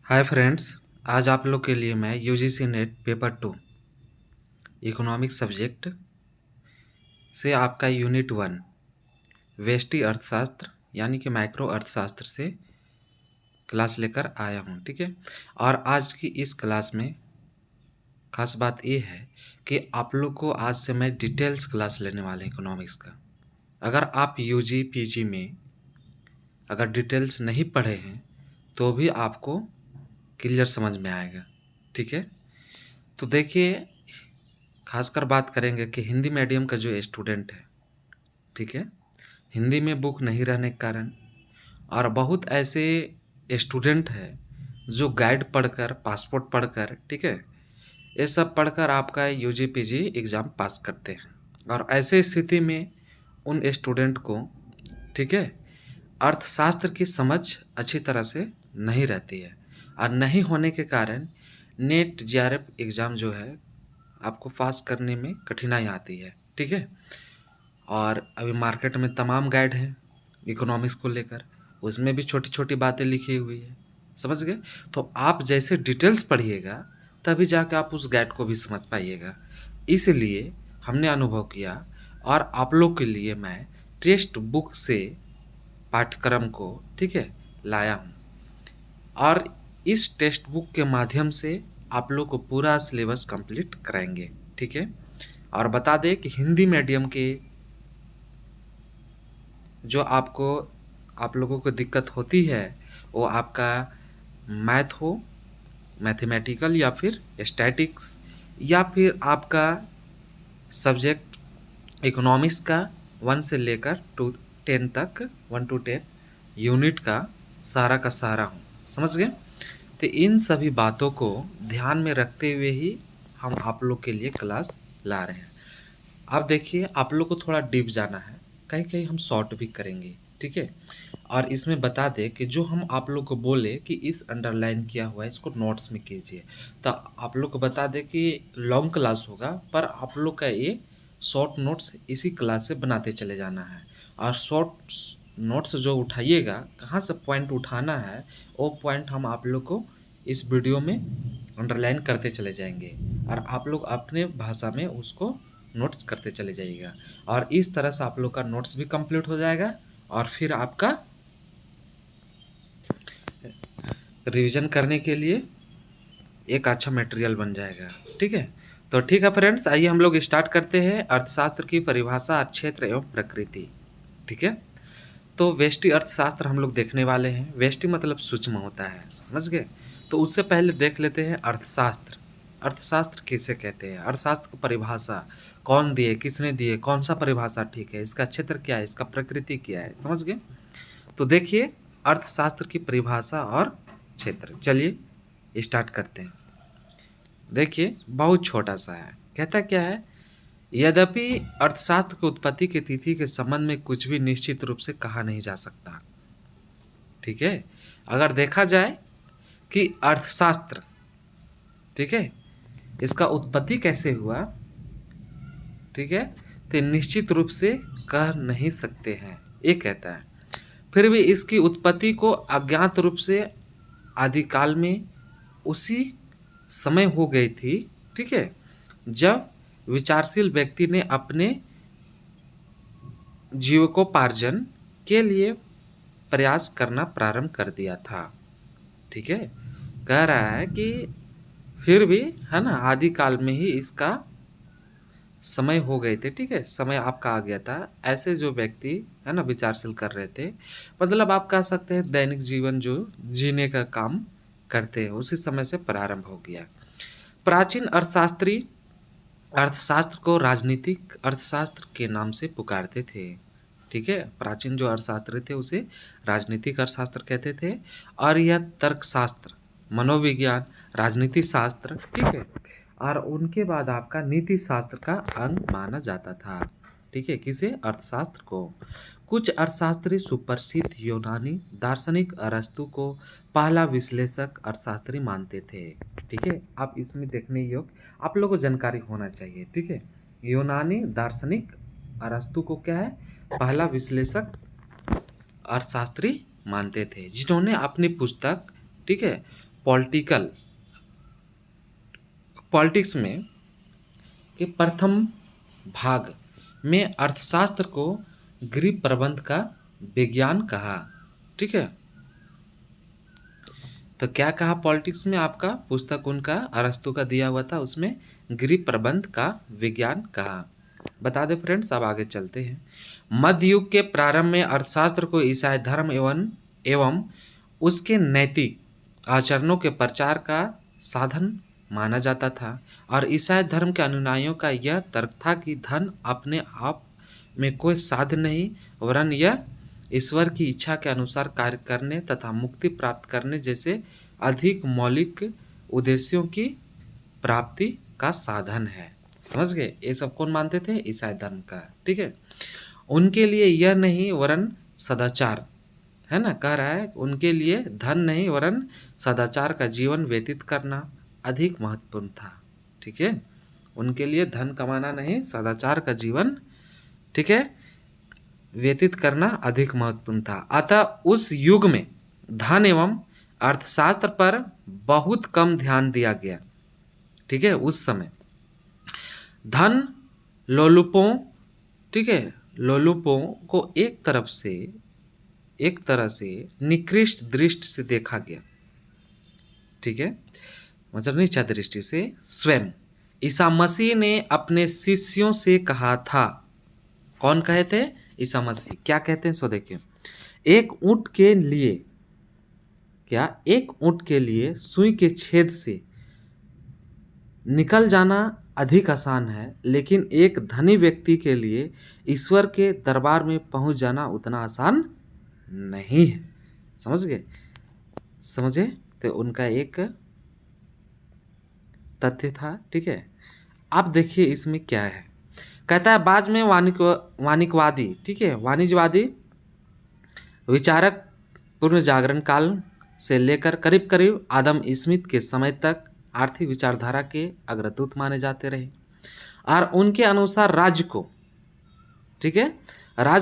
Hi friends. आज आप लोग के लिए मैं UGC net paper 2 economics subject से आपका यूनिट 1 व्यष्टि अर्थशास्त्र यानी कि माइक्रो अर्थशास्त्र से क्लास लेकर आया हूँ। ठीक है। और आज की इस क्लास में खास बात ये है कि आप लोग को आज से मैं डिटेल्स क्लास लेने वाले हैं इकोनॉमिक्स का। अगर आप यूजी पीजी में अगर डिटेल्स नहीं पढ़े हैं तो भी आपको क्लियर समझ में आएगा। ठीक है। तो देखिए, खासकर बात करेंगे कि हिंदी मीडियम का जो स्टूडेंट है, ठीक है, हिंदी में बुक नहीं रहने के कारण और बहुत ऐसे स्टूडेंट हैं जो गाइड पढ़कर, पासपोर्ट पढ़कर, ठीक है, ये सब पढ़कर आपका यूजी पीजी एग्ज़ाम पास करते हैं। और ऐसे स्थिति में उन स्टूडेंट को, ठीक है, अर्थशास्त्र की समझ अच्छी तरह से नहीं रहती है और नहीं होने के कारण नेट जेआरएफ एग्ज़ाम जो है आपको पास करने में कठिनाई आती है। ठीक है। और अभी मार्केट में तमाम गाइड हैं इकोनॉमिक्स को लेकर, उसमें भी छोटी छोटी बातें लिखी हुई है। समझ गए? तो आप जैसे डिटेल्स पढ़िएगा तभी जाकर आप उस गाइड को भी समझ पाइएगा। इसलिए हमने अनुभव किया और आप लोग के लिए मैं टेक्स्ट बुक से पाठ्यक्रम को, ठीक है, लाया हूँ। और इस टेक्स्ट बुक के माध्यम से आप लोग को पूरा सिलेबस कंप्लीट कराएंगे। ठीक है। और बता दें कि हिंदी मीडियम के जो आप लोगों को दिक्कत होती है वो आपका मैथ हो, मैथमेटिकल या फिर स्टैटिक्स, या फिर आपका सब्जेक्ट इकोनॉमिक्स का 1 से लेकर 10 तक, 1 to 10 यूनिट का सारा हूँ। समझ गए? तो इन सभी बातों को ध्यान में रखते हुए ही हम आप लोग के लिए क्लास ला रहे हैं। अब देखिए, आप लोग को थोड़ा डीप जाना है, कहीं कहीं हम शॉर्ट भी करेंगे। ठीक है। और इसमें बता दें कि जो हम आप लोग को बोले कि इस अंडरलाइन किया हुआ है इसको नोट्स में कीजिए, तो आप लोग को बता दें कि लॉन्ग क्लास होगा पर आप लोग का ये शॉर्ट नोट्स इसी क्लास से बनाते चले जाना है। और शॉर्ट नोट्स जो उठाइएगा, कहाँ से पॉइंट उठाना है वो पॉइंट हम आप लोग को इस वीडियो में अंडरलाइन करते चले जाएंगे और आप लोग अपने भाषा में उसको नोट्स करते चले जाइएगा। और इस तरह से आप लोग का नोट्स भी कंप्लीट हो जाएगा और फिर आपका रिवीजन करने के लिए एक अच्छा मटेरियल बन जाएगा। ठीक है। तो ठीक है फ्रेंड्स, आइए हम लोग स्टार्ट करते हैं अर्थशास्त्र की परिभाषा, क्षेत्र एवं प्रकृति। ठीक है। तो व्यष्टि अर्थशास्त्र हम लोग देखने वाले हैं। व्यष्टि मतलब सूक्ष्म होता है, समझ गए? तो उससे पहले देख लेते हैं अर्थशास्त्र। अर्थशास्त्र किसे कहते हैं? अर्थशास्त्र की परिभाषा कौन दिए, किसने दिए, कौन सा परिभाषा ठीक है, इसका क्षेत्र क्या है, इसका प्रकृति क्या है, समझ गए? तो देखिए, अर्थशास्त्र की परिभाषा और क्षेत्र, चलिए स्टार्ट करते हैं। देखिए, बहुत छोटा सा है। कहता क्या है? यद्यपि अर्थशास्त्र की उत्पत्ति की तिथि के संबंध में कुछ भी निश्चित रूप से कहा नहीं जा सकता। ठीक है। अगर देखा जाए कि अर्थशास्त्र, ठीक है, इसका उत्पत्ति कैसे हुआ, ठीक है, तो निश्चित रूप से कह नहीं सकते हैं, ये कहता है। फिर भी इसकी उत्पत्ति को अज्ञात रूप से आदिकाल में उसी समय हो गई थी, ठीक है, जब विचारशील व्यक्ति ने अपने जीविकोपार्जन के लिए प्रयास करना प्रारंभ कर दिया था। ठीक है। कह रहा है कि फिर भी, है ना, आदिकाल में ही इसका समय हो गए थे। ठीक है। समय आपका आ गया था। ऐसे जो व्यक्ति, है ना, विचारशील कर रहे थे, मतलब आप कह सकते हैं दैनिक जीवन जो जीने का काम करते हैं, उसी समय से प्रारंभ हो गया। प्राचीन अर्थशास्त्री अर्थशास्त्र को राजनीतिक अर्थशास्त्र के नाम से पुकारते थे। ठीक है। प्राचीन जो अर्थशास्त्री थे उसे राजनीतिक अर्थशास्त्र कहते थे। और यह तर्कशास्त्र, मनोविज्ञान, राजनीति शास्त्र, ठीक है, और उनके बाद आपका नीति शास्त्र का अंग माना जाता था। ठीक है। किसे? अर्थशास्त्र को। कुछ अर्थशास्त्री सुप्रसिद्ध यूनानी दार्शनिक अरस्तु को पहला विश्लेषक अर्थशास्त्री मानते थे। ठीक है। आप इसमें देखने योग्य आप लोगों को जानकारी होना चाहिए। ठीक है। यूनानी दार्शनिक अरस्तु को क्या है? पहला विश्लेषक अर्थशास्त्री मानते थे, जिन्होंने अपनी पुस्तक, ठीक है, पॉलिटिक्स में के प्रथम भाग में अर्थशास्त्र को गृह प्रबंध का विज्ञान कहा। ठीक है, तो क्या कहा पॉलिटिक्स में? आपका पुस्तक उनका अरस्तु का दिया हुआ था, उसमें गृह प्रबंध का विज्ञान कहा। बता दें फ्रेंड्स, अब आगे चलते हैं। मध्य युग के प्रारंभ में अर्थशास्त्र को ईसाई धर्म एवं उसके नैतिक आचरणों के प्रचार का साधन माना जाता था, और ईसाई धर्म के अनुयायियों का यह तर्क था कि धन अपने आप में कोई साध्य नहीं, वरन यह ईश्वर की इच्छा के अनुसार कार्य करने तथा मुक्ति प्राप्त करने जैसे अधिक मौलिक उद्देश्यों की प्राप्ति का साधन है। समझ गए? ये सब कौन मानते थे? ईसाई धर्म का। ठीक है, उनके लिए यह नहीं वरन सदाचार, है ना, कह रहा है उनके लिए धन नहीं वरन सदाचार का जीवन व्यतीत करना अधिक महत्वपूर्ण था। ठीक है, उनके लिए धन कमाना नहीं, सदाचार का जीवन, ठीक है, व्यतीत करना अधिक महत्वपूर्ण था। अतः उस युग में धन एवं अर्थशास्त्र पर बहुत कम ध्यान दिया गया। ठीक है, उस समय धन लोलुपों, ठीक है, लोलुपों को एक तरह से निकृष्ट दृष्टि से देखा गया। ठीक है, मतलब नीचा दृष्टि से। स्वयं ईसा मसीह ने अपने शिष्यों से कहा था, कौन कहे थे? ईसा मसीह। क्या कहते हैं सो देखिए, एक ऊंट के लिए सुई के छेद से निकल जाना अधिक आसान है, लेकिन एक धनी व्यक्ति के लिए ईश्वर के दरबार में पहुंच जाना उतना आसान नहीं है। समझे? तो उनका एक तथ्य था। ठीक है, अब देखिए इसमें क्या है। कहता है बाद में वाणिज्यवादी, ठीक है, वाणिज्यवादी विचारक पूर्ण जागरण काल से लेकर करीब करीब आदम स्मिथ के समय तक आर्थिक विचारधारा के अग्रदूत माने जाते रहे, और उनके अनुसार राज्य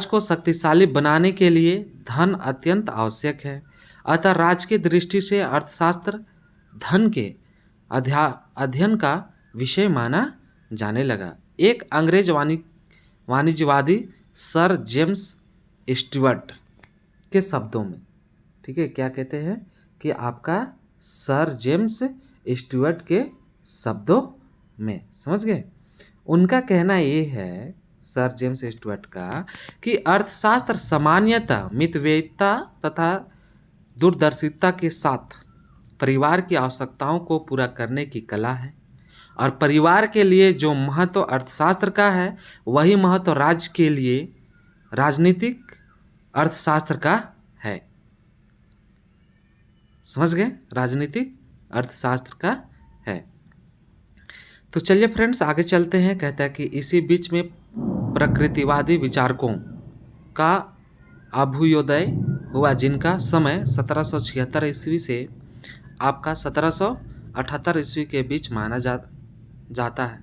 को शक्तिशाली बनाने के लिए धन अत्यंत आवश्यक है। अतः राज्य की दृष्टि से अर्थशास्त्र धन के अध्ययन का विषय माना जाने लगा। एक अंग्रेज वाणिज्यवादी सर जेम्स स्टुअर्ट के शब्दों में, ठीक है, क्या कहते हैं कि आपका सर जेम्स स्टुअर्ट के शब्दों में, समझ गए? उनका कहना ये है, सर जेम्स स्टुअर्ट का, कि अर्थशास्त्र सामान्यतः मितव्ययिता तथा दूरदर्शिता के साथ परिवार की आवश्यकताओं को पूरा करने की कला है, और परिवार के लिए जो महत्व अर्थशास्त्र का है वही महत्व राज्य के लिए राजनीतिक अर्थशास्त्र का है। समझ गए? राजनीतिक अर्थशास्त्र का है। तो चलिए फ्रेंड्स आगे चलते हैं। कहता है कि इसी बीच में प्रकृतिवादी विचारकों का अभ्युदय हुआ, जिनका समय 1776 ईस्वी से आपका 1778 ईस्वी के बीच माना जाता है,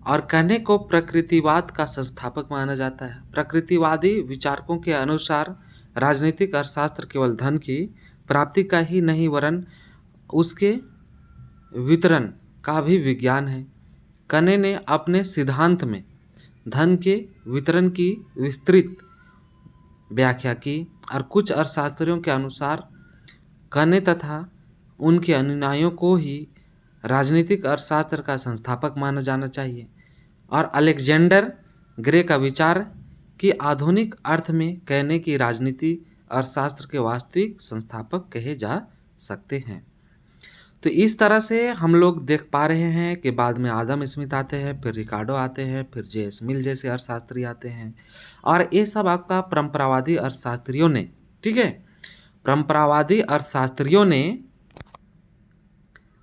और कहने को प्रकृतिवाद का संस्थापक माना जाता है। प्रकृतिवादी विचारकों के अनुसार राजनीतिक अर्थशास्त्र केवल धन की प्राप्ति का ही नहीं वरन उसके वितरण का भी विज्ञान है। कने ने अपने सिद्धांत में धन के वितरण की विस्तृत व्याख्या की, और कुछ अर्थशास्त्रियों के अनुसार कने तथा उनके अनुयायियों को ही राजनीतिक अर्थशास्त्र का संस्थापक माना जाना चाहिए, और अलेक्जेंडर ग्रे का विचार कि आधुनिक अर्थ में कहने की राजनीति अर्थशास्त्र के वास्तविक संस्थापक कहे जा सकते हैं। तो इस तरह से हम लोग देख पा रहे हैं कि बाद में आदम स्मिथ आते हैं, फिर रिकार्डो आते हैं, फिर जे.एस. मिल जैसे अर्थशास्त्री आते हैं, और ये सब आपका परंपरावादी अर्थशास्त्रियों ने, ठीक है, परंपरावादी अर्थशास्त्रियों ने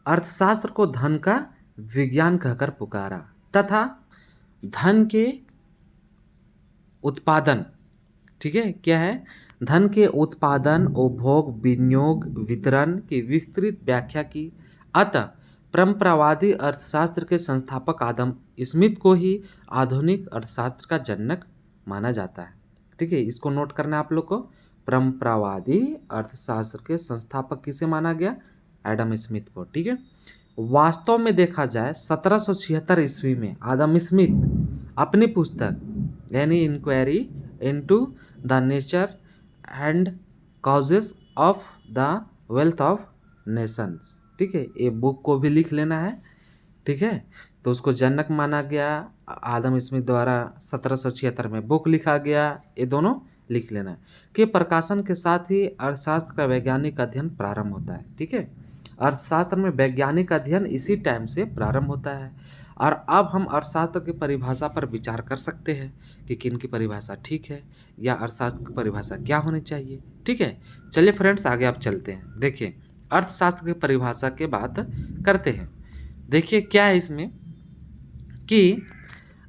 अर्थशास्त्र को धन का विज्ञान कहकर पुकारा, तथा धन के उत्पादन, ठीक है, क्या है, धन के उत्पादन, उपभोग, विनियोग, वितरण की विस्तृत व्याख्या की। अतः परंपरावादी अर्थशास्त्र के संस्थापक आदम स्मिथ को ही आधुनिक अर्थशास्त्र का जनक माना जाता है। ठीक है, इसको नोट करना आप लोग को। परंपरावादी अर्थशास्त्र के संस्थापक किसे माना गया? एडम स्मिथ को, ठीक है। वास्तव में देखा जाए 1776 ईस्वी में आदम स्मिथ अपनी पुस्तक यानी inquiry into the nature and causes of the wealth of nations, ठीक है, ये बुक को भी लिख लेना है, ठीक है। तो उसको जनक माना गया, आदम स्मिथ द्वारा 1776 में बुक लिखा गया, ये दोनों लिख लेना है। के प्रकाशन के साथ ही अर्थशास्त्र का वैज्ञानिक अध्ययन प्रारंभ होता है, ठीक है। अर्थशास्त्र में वैज्ञानिक अध्ययन इसी टाइम से प्रारंभ होता है। और अब हम अर्थशास्त्र की परिभाषा पर विचार कर सकते हैं कि किन की परिभाषा ठीक है या अर्थशास्त्र की परिभाषा क्या होनी चाहिए, ठीक है। चलिए फ्रेंड्स, आगे आप चलते हैं। देखिए, अर्थशास्त्र की परिभाषा के बात करते हैं। देखिए क्या है इसमें कि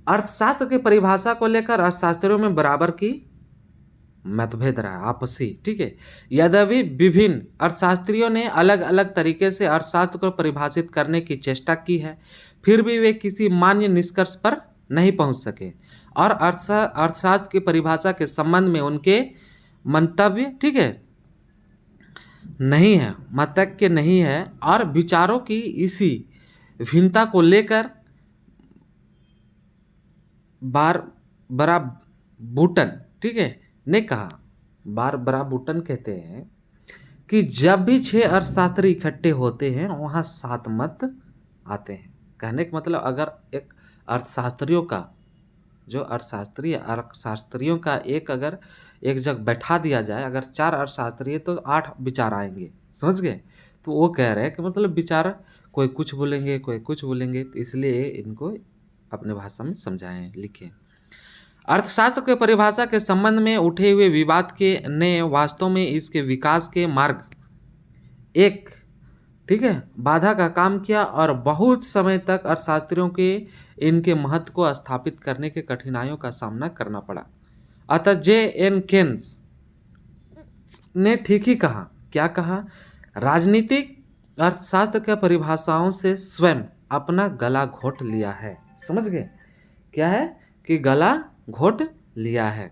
अर्थशास्त्र की परिभाषा को लेकर अर्थशास्त्रियों में बराबर की मतभेद रहा आपसी, ठीक है। यद्यपि विभिन्न अर्थशास्त्रियों ने अलग अलग तरीके से अर्थशास्त्र को परिभाषित करने की चेष्टा की है, फिर भी वे किसी मान्य निष्कर्ष पर नहीं पहुंच सके और अर्थशास्त्र की परिभाषा के संबंध में उनके मंतव्य, ठीक है, नहीं है, मतज्ञ नहीं है। और विचारों की इसी भिन्नता को लेकर बारबरा बूटन, ठीक है, ने कहा, बारबरा बूटन कहते हैं कि जब भी 6 अर्थशास्त्री इकट्ठे होते हैं वहाँ 7 मत आते हैं। कहने का मतलब अगर एक अर्थशास्त्रियों का जो अर्थशास्त्रियों का अगर एक जगह बैठा दिया जाए, अगर 4 अर्थशास्त्री है तो 8 विचार आएंगे, समझ गए। तो वो कह रहे हैं कि मतलब विचार कोई कुछ बोलेंगे कोई कुछ बोलेंगे, तो इसलिए इनको अपने भाषा में समझाएं, लिखें। अर्थशास्त्र के परिभाषा के संबंध में उठे हुए विवाद के ने वास्तव में इसके विकास के मार्ग एक, ठीक है, बाधा का काम किया और बहुत समय तक अर्थशास्त्रियों के इनके महत्व को स्थापित करने के कठिनाइयों का सामना करना पड़ा। अतः J.N. केन्स ने ठीक ही कहा, क्या कहा, राजनीतिक अर्थशास्त्र के परिभाषाओं से स्वयं अपना गला घोट लिया है। समझ गए क्या है कि गला घोट लिया है।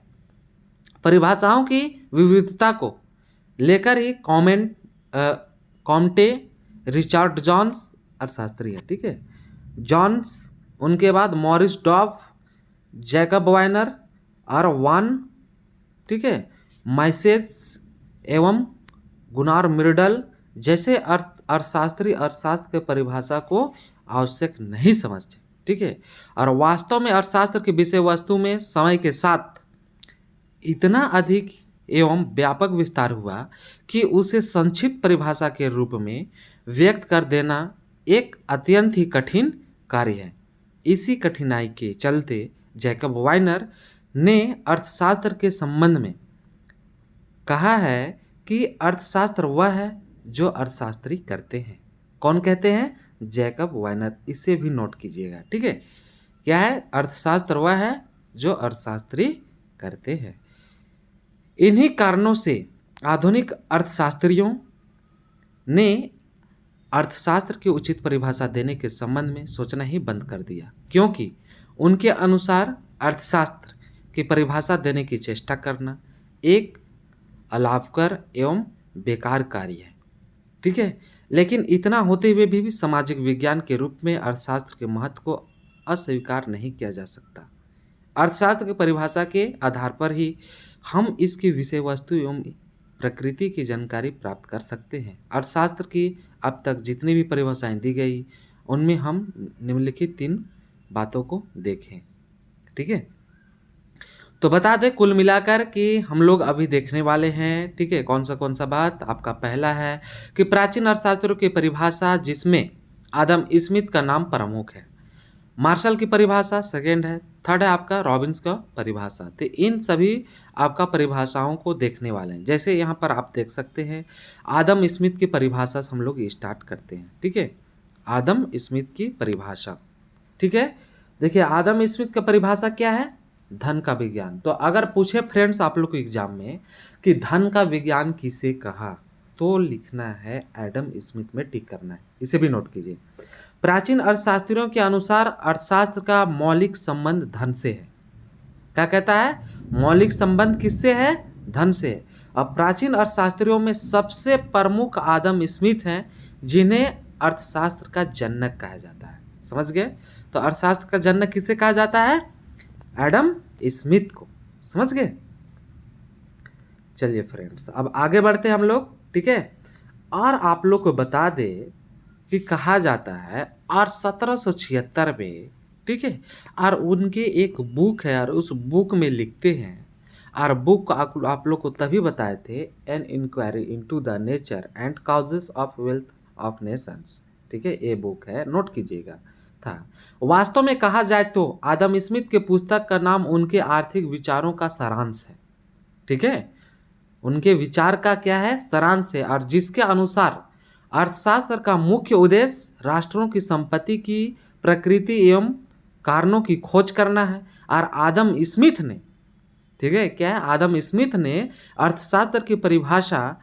परिभाषाओं की विविधता को लेकर ही कॉम्टे रिचर्ड जॉन्स अर्थशास्त्री है, ठीक है, जॉन्स, उनके बाद मॉरिस डॉफ, जैकब वाइनर और वान, ठीक है, माइसेस एवं गुनार मिर्डल जैसे अर्थशास्त्री अर्थशास्त्र के परिभाषा को आवश्यक नहीं समझते, ठीक है। और वास्तव में अर्थशास्त्र की विषय वस्तु में समय के साथ इतना अधिक एवं व्यापक विस्तार हुआ कि उसे संक्षिप्त परिभाषा के रूप में व्यक्त कर देना एक अत्यंत ही कठिन कार्य है। इसी कठिनाई के चलते जैकब वाइनर ने अर्थशास्त्र के संबंध में कहा है कि अर्थशास्त्र वह है जो अर्थशास्त्री करते हैं। कौन कहते हैं? जैकब वाइनर। इसे भी नोट कीजिएगा, ठीक है। क्या है? अर्थशास्त्र वह है जो अर्थशास्त्री करते हैं। इन्हीं कारणों से आधुनिक अर्थशास्त्रियों ने अर्थशास्त्र की उचित परिभाषा देने के संबंध में सोचना ही बंद कर दिया, क्योंकि उनके अनुसार अर्थशास्त्र की परिभाषा देने की चेष्टा करना एक अलाभकर एवं बेकार कार्य है, ठीक है। लेकिन इतना होते हुए भी सामाजिक विज्ञान के रूप में अर्थशास्त्र के महत्व को अस्वीकार नहीं किया जा सकता। अर्थशास्त्र की परिभाषा के आधार पर ही हम इसकी विषय वस्तु एवं प्रकृति की जानकारी प्राप्त कर सकते हैं। अर्थशास्त्र की अब तक जितनी भी परिभाषाएं दी गई उनमें हम निम्नलिखित 3 बातों को देखें, ठीक है। तो बता दें कुल मिलाकर कि हम लोग अभी देखने वाले हैं, ठीक है। कौन सा बात? आपका पहला है कि प्राचीन अर्थशास्त्रों की परिभाषा, जिसमें आदम स्मिथ का नाम प्रमुख है, मार्शल की परिभाषा सेकेंड है, थर्ड है आपका रॉबिन्स का परिभाषा। तो इन सभी आपका परिभाषाओं को देखने वाले हैं। जैसे यहाँ पर आप देख सकते हैं आदम स्मिथ की परिभाषा से हम लोग स्टार्ट करते हैं, ठीक है। आदम स्मिथ की परिभाषा, ठीक है। देखिए आदम स्मिथ का परिभाषा क्या है? धन का विज्ञान। तो अगर पूछे फ्रेंड्स आप लोग को एग्जाम में कि धन का विज्ञान किसे कहा, तो लिखना है एडम स्मिथ में टिक करना है। इसे भी नोट कीजिए। प्राचीन अर्थशास्त्रियों के अनुसार अर्थशास्त्र का मौलिक संबंध धन से है। क्या कहता है? मौलिक संबंध किससे है? धन से है। अब प्राचीन अर्थशास्त्रियों में सबसे प्रमुख आदम स्मिथ हैं, जिन्हें अर्थशास्त्र का जनक कहा जाता है। समझ गए? तो अर्थशास्त्र का जनक किसे कहा जाता है? एडम स्मिथ को। समझ गए? चलिए फ्रेंड्स, अब आगे बढ़ते हैं हम लोग। ठीक है, और आप लोग को बता दे कि कहा जाता है और 1776 में, ठीक है, और उनके एक बुक है और उस बुक में लिखते हैं, और बुक आप लोग को तभी बताए थे, an inquiry into the nature and causes of wealth of nations. ठीक है, ये बुक है, नोट कीजिएगा। था वास्तव में कहा जाए तो आदम स्मिथ के पुस्तक का नाम उनके आर्थिक विचारों का सारांश है। ठीक है, उनके विचार का क्या है? सारांश है, और जिसके अनुसार अर्थशास्त्र का मुख्य उद्देश्य राष्ट्रों की संपत्ति की प्रकृति एवं कारणों की खोज करना है। और आदम स्मिथ ने, ठीक है, क्या है, आदम स्मिथ ने अर्थशास्त्र की परिभाषा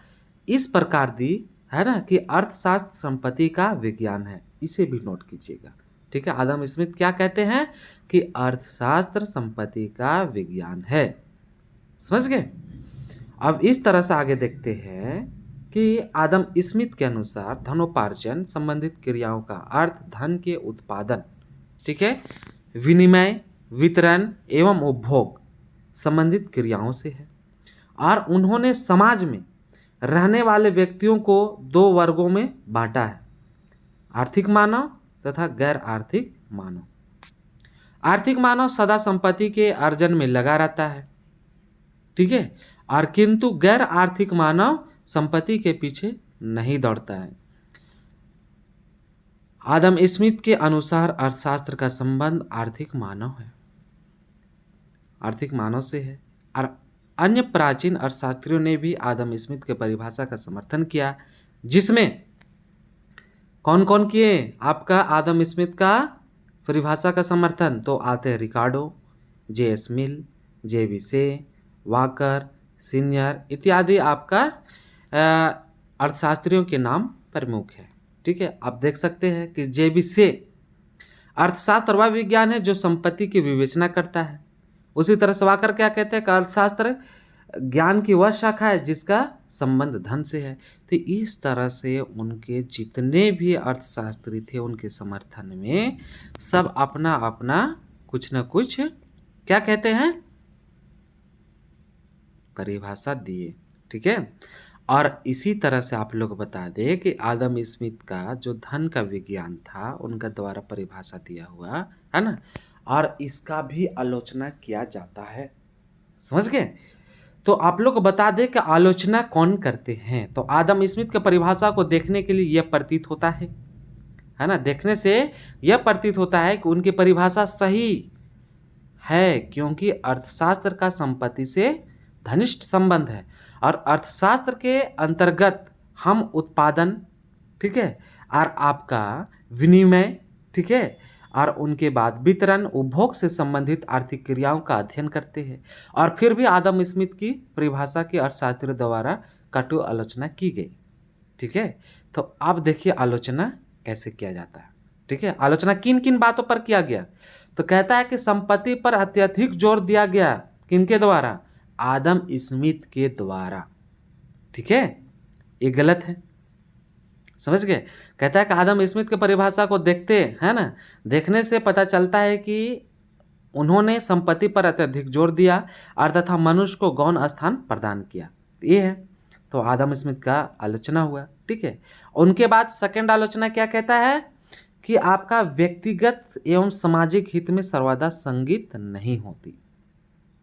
इस प्रकार दी है ना कि अर्थशास्त्र संपत्ति का विज्ञान है। इसे भी नोट कीजिएगा। ठीक है, आदम स्मिथ क्या कहते हैं कि अर्थशास्त्र संपत्ति का विज्ञान है। समझ गए? अब इस तरह से आगे देखते हैं कि आदम स्मिथ के अनुसार धनोपार्जन संबंधित क्रियाओं का अर्थ धन के उत्पादन, ठीक है, विनिमय, वितरण एवं उपभोग संबंधित क्रियाओं से है। और उन्होंने समाज में रहने वाले व्यक्तियों को दो वर्गों में बांटा है, आर्थिक मानव तथा गैर आर्थिक मानव। आर्थिक मानव सदा संपत्ति के अर्जन में लगा रहता है, ठीक है, और किंतु गैर आर्थिक मानव संपत्ति के पीछे नहीं दौड़ता है। आदम स्मिथ के अनुसार अर्थशास्त्र का संबंध आर्थिक मानव है, आर्थिक मानव से है। और अन्य प्राचीन अर्थशास्त्रियों ने भी आदम स्मिथ के परिभाषा का समर्थन किया, जिसमें कौन कौन किए? आपका आदम स्मिथ का परिभाषा का समर्थन तो आते हैं रिकार्डो, जे एस मिल, जे बी से, वाकर, सीनियर इत्यादि आपका अर्थशास्त्रियों के नाम प्रमुख है। ठीक है, आप देख सकते हैं कि जे बी से अर्थशास्त्र वह विज्ञान है जो संपत्ति की विवेचना करता है। उसी तरह से वाकर क्या कहते हैं कि अर्थशास्त्र ज्ञान की वह शाखा है जिसका संबंध धन से है। तो इस तरह से उनके जितने भी अर्थशास्त्री थे उनके समर्थन में सब अपना अपना कुछ न कुछ क्या कहते हैं परिभाषा दिए। ठीक है, और इसी तरह से आप लोग बता दें कि आदम स्मिथ का जो धन का विज्ञान था उनका द्वारा परिभाषा दिया हुआ है ना, और इसका भी आलोचना किया जाता है। समझ गए? तो आप लोग बता दें कि आलोचना कौन करते हैं। तो आदम स्मिथ की परिभाषा को देखने के लिए यह प्रतीत होता है ना, देखने से यह प्रतीत होता है कि उनकी परिभाषा सही है, क्योंकि अर्थशास्त्र का संपत्ति से घनिष्ठ संबंध है और अर्थशास्त्र के अंतर्गत हम उत्पादन, ठीक है, और आपका विनिमय, ठीक है, और उनके बाद वितरण, उपभोग से संबंधित आर्थिक क्रियाओं का अध्ययन करते हैं। और फिर भी आदम स्मिथ की परिभाषा की अर्थशास्त्रियों द्वारा कटु आलोचना की गई। ठीक है, तो आप देखिए आलोचना कैसे किया जाता है। ठीक है, आलोचना किन किन बातों पर किया गया? तो कहता है कि संपत्ति पर अत्यधिक जोर दिया गया, किनके द्वारा? आदम स्मिथ के द्वारा। ठीक है, ये गलत है। समझ गए? कहता है कि आदम स्मिथ की परिभाषा को देखते हैं ना, देखने से पता चलता है कि उन्होंने संपत्ति पर अत्यधिक जोर दिया और तथा मनुष्य को गौण स्थान प्रदान किया। ये है, तो आदम स्मिथ का आलोचना हुआ। ठीक है, उनके बाद सेकंड आलोचना क्या कहता है कि आपका व्यक्तिगत एवं सामाजिक हित में सर्वदा संगत नहीं होती।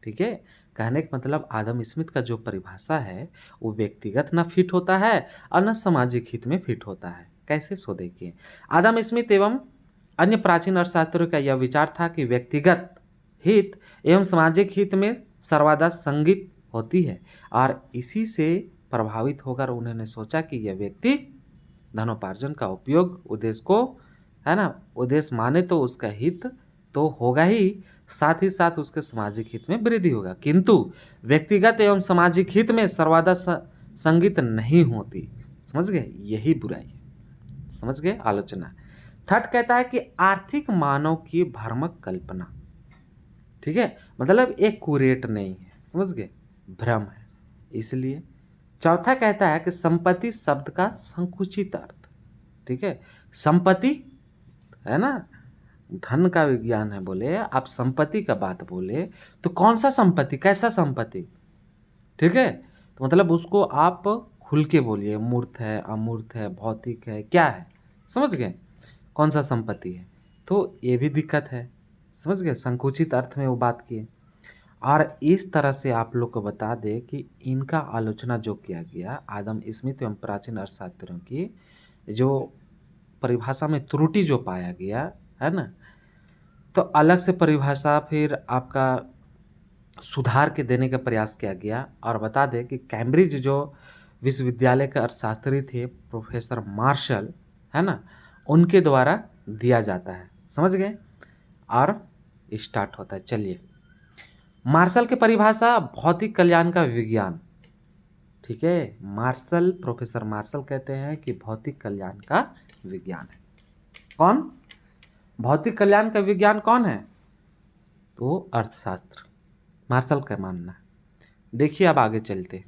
ठीक है, कहने का मतलब आदम स्मिथ का जो परिभाषा है वो व्यक्तिगत न फिट होता है और न सामाजिक हित में फिट होता है। कैसे? सो देखिए, आदम स्मिथ एवं अन्य प्राचीन अर्थशास्त्रियों का यह विचार था कि व्यक्तिगत हित एवं सामाजिक हित में सर्वदा संगत होती है, और इसी से प्रभावित होकर उन्होंने सोचा कि यह व्यक्ति धनोपार्जन का उपयोग उद्देश्य को, है ना, उद्देश्य माने तो उसका हित तो होगा ही, साथ ही साथ उसके सामाजिक हित में वृद्धि होगा, किंतु व्यक्तिगत एवं सामाजिक हित में सर्वदा संगत नहीं होती। समझ गए? यही बुराई है। समझ गए? आलोचना। थर्ड कहता है कि आर्थिक मानव की भ्रामक कल्पना। ठीक है, मतलब एक्यूरेट नहीं है। समझ गए? भ्रम है, इसलिए चौथा कहता है कि संपत्ति शब्द का संकुचित अर्थ। ठीक है, संपत्ति है ना, धन का विज्ञान है, बोले आप संपत्ति का बात बोले तो कौन सा संपत्ति, कैसा संपत्ति। ठीक है, तो मतलब उसको आप खुल के बोलिए, मूर्त है, अमूर्त है, भौतिक है, क्या है, समझ गए, कौन सा संपत्ति है। तो ये भी दिक्कत है, समझ गए, संकुचित अर्थ में वो बात की। और इस तरह से आप लोग को बता दें कि इनका आलोचना जो किया गया आदम स्मिथ एवं प्राचीन अर्थशास्त्रियों की जो परिभाषा में त्रुटि जो पाया गया है ना, तो अलग से परिभाषा फिर आपका सुधार के देने का प्रयास किया गया। और बता दें कि कैम्ब्रिज जो विश्वविद्यालय के अर्थशास्त्री थे प्रोफेसर मार्शल, है ना, उनके द्वारा दिया जाता है, समझ गए। और स्टार्ट होता है, चलिए। मार्शल की परिभाषा भौतिक कल्याण का विज्ञान। ठीक है, मार्शल, प्रोफेसर मार्शल कहते हैं कि भौतिक कल्याण का विज्ञान है। कौन, भौतिक कल्याण का विज्ञान कौन है, तो अर्थशास्त्र, मार्शल का मानना है। देखिए अब आगे चलते।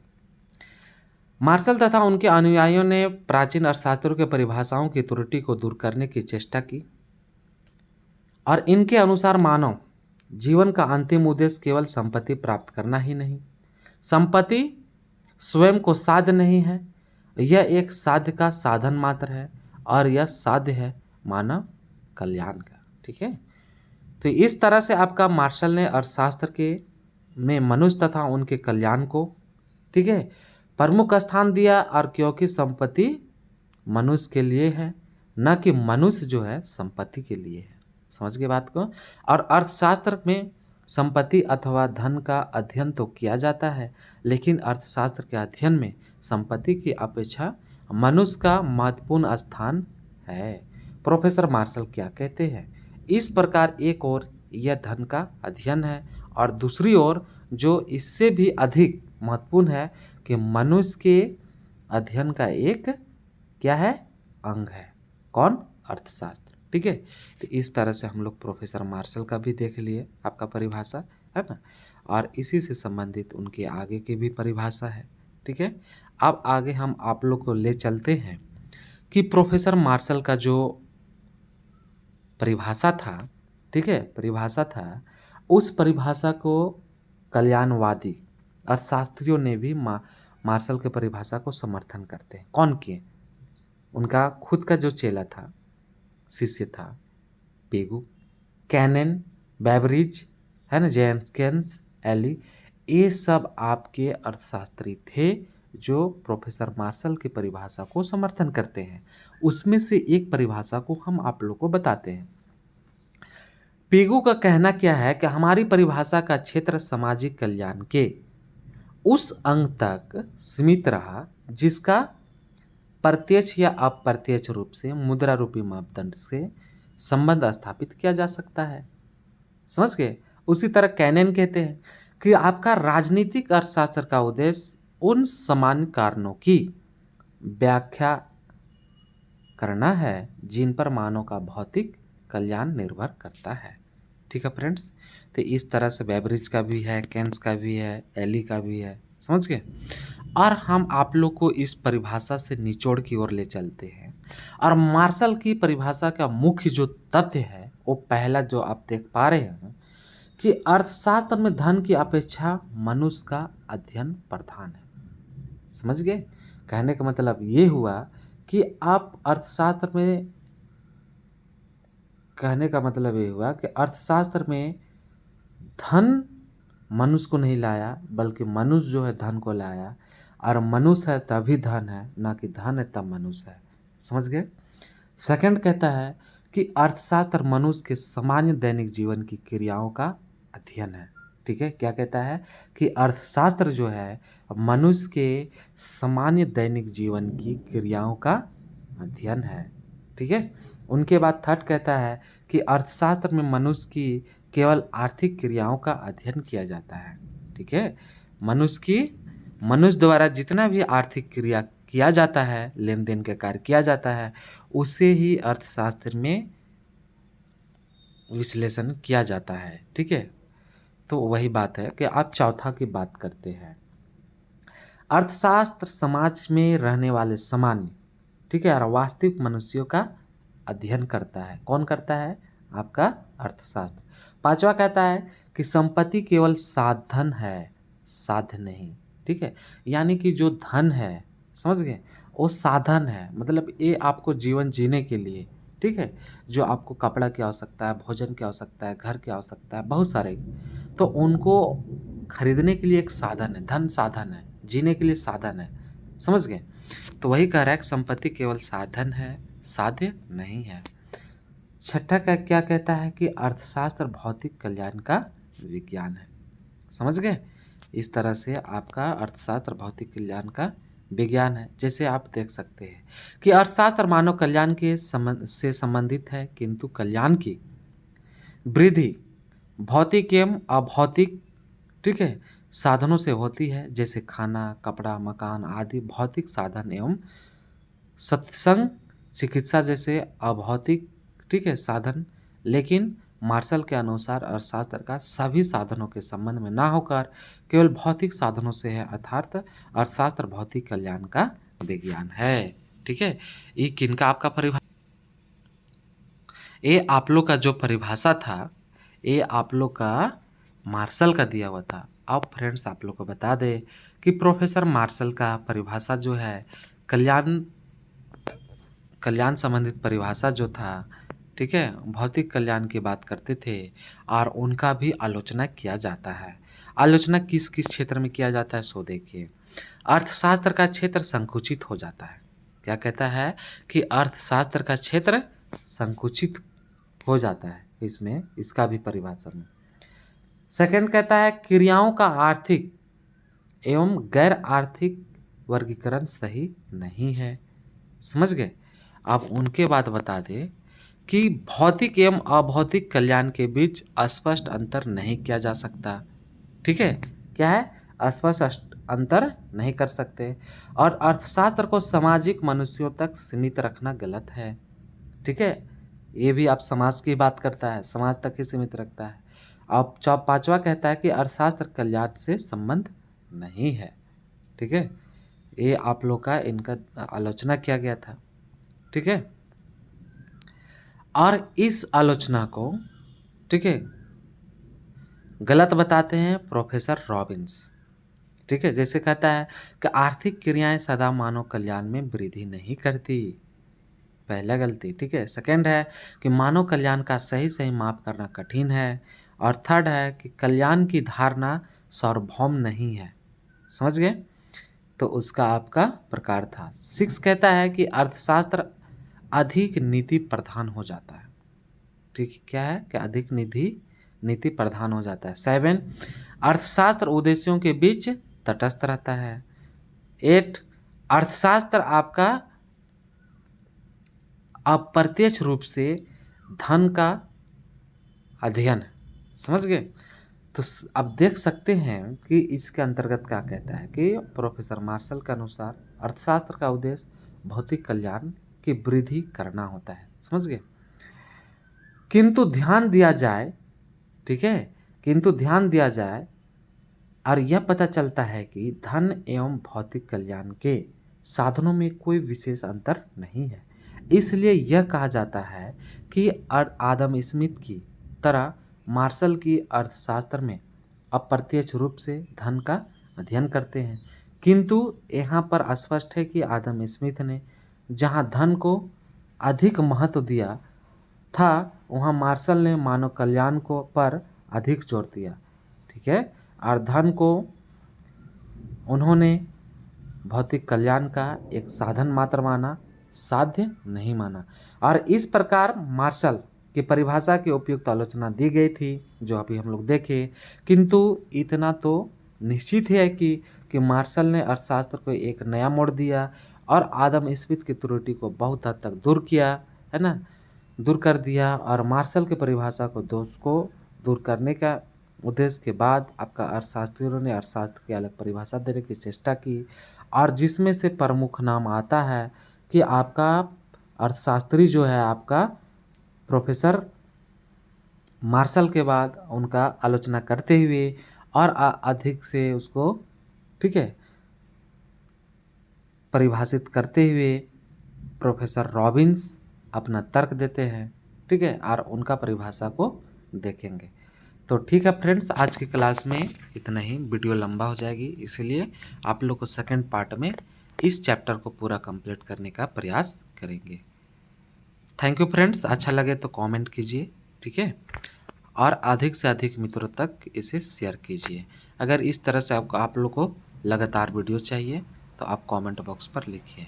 मार्शल तथा उनके अनुयायियों ने प्राचीन अर्थशास्त्रों के परिभाषाओं की त्रुटि को दूर करने की चेष्टा की और इनके अनुसार मानव जीवन का अंतिम उद्देश्य केवल संपत्ति प्राप्त करना ही नहीं, संपत्ति स्वयं को साध्य नहीं है, यह एक साध्य का साधन मात्र है और यह साध्य है मानव कल्याण का। ठीक है, तो इस तरह से आपका मार्शल ने अर्थशास्त्र के में मनुष्य तथा उनके कल्याण को, ठीक है, प्रमुख स्थान दिया। और क्योंकि संपत्ति मनुष्य के लिए है, न कि मनुष्य जो है संपत्ति के लिए है, समझ गए बात को। और अर्थशास्त्र में संपत्ति अथवा धन का अध्ययन तो किया जाता है, लेकिन अर्थशास्त्र के अध्ययन में संपत्ति की अपेक्षा मनुष्य का महत्वपूर्ण स्थान है। प्रोफेसर मार्शल क्या कहते हैं, इस प्रकार एक ओर यह धन का अध्ययन है और दूसरी ओर जो इससे भी अधिक महत्वपूर्ण है कि मनुष्य के अध्ययन का एक क्या है, अंग है, कौन, अर्थशास्त्र। ठीक है, तो इस तरह से हम लोग प्रोफेसर मार्शल का भी देख लिए, आपका परिभाषा है ना, और इसी से संबंधित उनके आगे की भी परिभाषा है। ठीक है, अब आगे हम आप लोग को ले चलते हैं कि प्रोफेसर मार्शल का जो परिभाषा था, ठीक है, परिभाषा था, उस परिभाषा को कल्याणवादी अर्थशास्त्रियों ने भी मार्शल के परिभाषा को समर्थन करते हैं। कौन किए, उनका खुद का जो चेला था, शिष्य था, पेगु, कैनन, बैबरिज, है ना, जेम्स एली, ये सब आपके अर्थशास्त्री थे जो प्रोफेसर मार्शल की परिभाषा को समर्थन करते हैं। उसमें से एक परिभाषा को हम आप लोग को बताते हैं। पेगु का कहना क्या है कि हमारी परिभाषा का क्षेत्र सामाजिक कल्याण के उस अंग तक सीमित रहा जिसका प्रत्यक्ष या अप्रत्यक्ष रूप से मुद्रा रूपी मापदंड से संबंध स्थापित किया जा सकता है, समझ गए। उसी तरह कैनन कहते हैं कि आपका राजनीतिक अर्थशास्त्र का उद्देश्य उन सामान्य कारणों की व्याख्या करना है जिन पर मानव का भौतिक कल्याण निर्भर करता है। ठीक है फ्रेंड्स, तो इस तरह से बैबरिज का भी है, केन्स का भी है, एली का भी है, समझ गए। और हम आप लोग को इस परिभाषा से निचोड़ की ओर ले चलते हैं। और मार्शल की परिभाषा का मुख्य जो तथ्य है वो पहला जो आप देख पा रहे हैं कि अर्थशास्त्र में धन की अपेक्षा मनुष्य का अध्ययन प्रधान है, समझ गए। कहने का मतलब ये हुआ कि आप अर्थशास्त्र में, कहने का मतलब ये हुआ कि अर्थशास्त्र में धन मनुष्य को नहीं लाया, बल्कि मनुष्य जो है धन को लाया। और मनुष्य है तभी धन है, ना कि धन है तब मनुष्य है, समझ गए। सेकंड कहता है कि अर्थशास्त्र मनुष्य के सामान्य दैनिक जीवन की क्रियाओं का अध्ययन है। ठीक है, क्या कहता है कि अर्थशास्त्र जो है मनुष्य के सामान्य दैनिक जीवन की क्रियाओं का अध्ययन है। ठीक है, उनके बाद थर्ड कहता है कि अर्थशास्त्र में मनुष्य की केवल आर्थिक क्रियाओं का अध्ययन किया जाता है। ठीक है, मनुष्य द्वारा जितना भी आर्थिक क्रिया किया जाता है, लेन देन के कार्य किया जाता है, उसे ही अर्थशास्त्र में विश्लेषण किया जाता है। ठीक है, तो वही बात है कि आप चौथा की बात करते हैं। अर्थशास्त्र समाज में रहने वाले सामान्य, ठीक है, और वास्तविक मनुष्यों का अध्ययन करता है। कौन करता है? आपका अर्थशास्त्र। पांचवा कहता है कि संपत्ति केवल साधन है, साध्य नहीं। ठीक है, यानी कि जो धन है, समझ गए, वो साधन है, मतलब ये आपको जीवन जीने के लिए, ठीक है, जो आपको कपड़ा की आवश्यकता है, भोजन की आवश्यकता है, घर की आवश्यकता है, बहुत सारे, तो उनको खरीदने के लिए एक साधन है, धन साधन है, जीने के लिए साधन है, समझ गए। तो वही कह रहा है कि संपत्ति केवल साधन है, साध्य नहीं है। छठा का क्या कहता है कि अर्थशास्त्र भौतिक कल्याण का विज्ञान है। समझ गए। इस तरह से आपका अर्थशास्त्र भौतिक कल्याण का विज्ञान है। जैसे आप देख सकते हैं कि अर्थशास्त्र मानव कल्याण के से संबंधित है, किंतु कल्याण की वृद्धि भौतिक एवं अभौतिक, ठीक है, साधनों से होती है। जैसे खाना, कपड़ा, मकान आदि भौतिक साधन एवं सत्संग, चिकित्सा जैसे अभौतिक, ठीक है, साधन। लेकिन मार्शल के अनुसार अर्थशास्त्र का सभी साधनों के संबंध में ना होकर केवल भौतिक साधनों से है, अर्थात अर्थशास्त्र भौतिक कल्याण का विज्ञान है। ठीक है, ये किनका आपका परिभाषा, ये आप लोग का जो परिभाषा था, ये आप लोग का मार्शल का दिया हुआ था। अब फ्रेंड्स आप लोग को बता दें कि प्रोफेसर मार्शल का परिभाषा जो है कल्याण कल्याण संबंधित परिभाषा जो था, ठीक है, भौतिक कल्याण की बात करते थे और उनका भी आलोचना किया जाता है। आलोचना किस किस क्षेत्र में किया जाता है सो देखिए। अर्थशास्त्र का क्षेत्र संकुचित हो जाता है। क्या कहता है कि अर्थशास्त्र का क्षेत्र संकुचित हो जाता है इसमें, इसका भी परिभाषा में। सेकंड कहता है क्रियाओं का आर्थिक एवं गैर आर्थिक वर्गीकरण सही नहीं है। समझ गए। अब उनके बाद बता दें कि भौतिक एवं अभौतिक कल्याण के बीच स्पष्ट अंतर नहीं किया जा सकता। ठीक है, क्या है, स्पष्ट अंतर नहीं कर सकते। और अर्थशास्त्र को सामाजिक मनुष्यों तक सीमित रखना गलत है। ठीक है, ये भी आप समाज की बात करता है, समाज तक ही सीमित रखता है। अब पांचवा कहता है कि अर्थशास्त्र कल्याण से संबंध नहीं है। ठीक है, ये आप लोग का इनका आलोचना किया गया था। ठीक है, और इस आलोचना को, ठीक है, गलत बताते हैं प्रोफेसर रॉबिन्स। ठीक है, जैसे कहता है कि आर्थिक क्रियाएं सदा मानव कल्याण में वृद्धि नहीं करती, पहला गलती। ठीक है, सेकंड है कि मानव कल्याण का सही सही माप करना कठिन है। और थर्ड है कि कल्याण की धारणा सार्वभौम नहीं है। समझ गए। तो उसका आपका प्रकार था। सिक्स कहता है कि अर्थशास्त्र अधिक नीति प्रधान हो जाता है। ठीक, क्या है कि अधिक नीति प्रधान हो जाता है। सेवन, अर्थशास्त्र उद्देश्यों के बीच तटस्थ रहता है। एट, अर्थशास्त्र आपका अप्रत्यक्ष रूप से धन का अध्ययन है। समझ गए। तो अब देख सकते हैं कि इसके अंतर्गत क्या कहता है कि प्रोफेसर मार्शल के अनुसार अर्थशास्त्र का उद्देश्य भौतिक कल्याण की वृद्धि करना होता है। समझ गए। किंतु ध्यान दिया जाए, ठीक है, किंतु ध्यान दिया जाए और यह पता चलता है कि धन एवं भौतिक कल्याण के साधनों में कोई विशेष अंतर नहीं है। इसलिए यह कहा जाता है कि आदम स्मिथ की तरह मार्शल की अर्थशास्त्र में अप्रत्यक्ष रूप से धन का अध्ययन करते हैं। किंतु यहाँ पर स्पष्ट है कि आदम स्मिथ ने जहाँ धन को अधिक महत्व दिया था, वहाँ मार्शल ने मानव कल्याण को पर अधिक जोर दिया। ठीक है, और धन को उन्होंने भौतिक कल्याण का एक साधन मात्र माना, साध्य नहीं माना। और इस प्रकार मार्शल की परिभाषा की उपयुक्त आलोचना दी गई थी, जो अभी हम लोग देखे। किंतु इतना तो निश्चित है कि मार्शल ने अर्थशास्त्र को एक नया मोड़ दिया और आदम स्मिथ की त्रुटि को बहुत हद तक दूर किया, है ना, दूर कर दिया। और मार्शल की परिभाषा को दोष को दूर करने का उद्देश्य के बाद आपका अर्थशास्त्रियों ने अर्थशास्त्र की अलग परिभाषा देने की चेष्टा की, और जिसमें से प्रमुख नाम आता है कि आपका अर्थशास्त्री जो है आपका प्रोफेसर मार्शल के बाद उनका आलोचना करते हुए और अधिक से उसको, ठीक है, परिभाषित करते हुए प्रोफेसर रॉबिन्स अपना तर्क देते हैं, ठीक है, और उनका परिभाषा को देखेंगे। तो ठीक है फ्रेंड्स, आज की क्लास में इतना ही। वीडियो लंबा हो जाएगी, इसलिए आप लोग को सेकंड पार्ट में इस चैप्टर को पूरा कंप्लीट करने का प्रयास करेंगे। थैंक यू फ्रेंड्स, अच्छा लगे तो कमेंट कीजिए, ठीक है, और अधिक से अधिक मित्रों तक इसे शेयर कीजिए। अगर इस तरह से आप लोग को लगातार वीडियो चाहिए तो आप कमेंट बॉक्स पर लिखिए।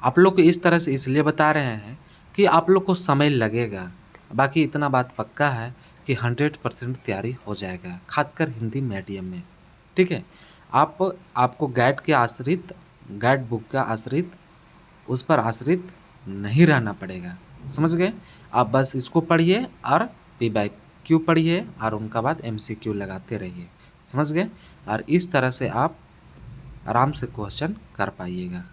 आप लोग को इस तरह से इसलिए बता रहे हैं कि आप लोग को समय लगेगा, बाकी इतना बात पक्का है कि 100% तैयारी हो जाएगा, खासकर हिंदी मीडियम में, ठीक है। आपको गाइड बुक का आश्रित उस पर आश्रित नहीं रहना पड़ेगा, समझ गए। आप बस इसको पढ़िए और P/Q पढ़िए और उनका बाद MCQ लगाते रहिए, समझ गए। और इस तरह से आप आराम से क्वेश्चन कर पाइएगा,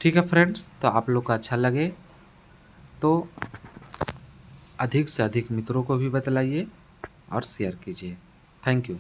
ठीक है फ्रेंड्स। तो आप लोग को अच्छा लगे तो अधिक से अधिक मित्रों को भी बतलाइए और शेयर कीजिए। Thank you.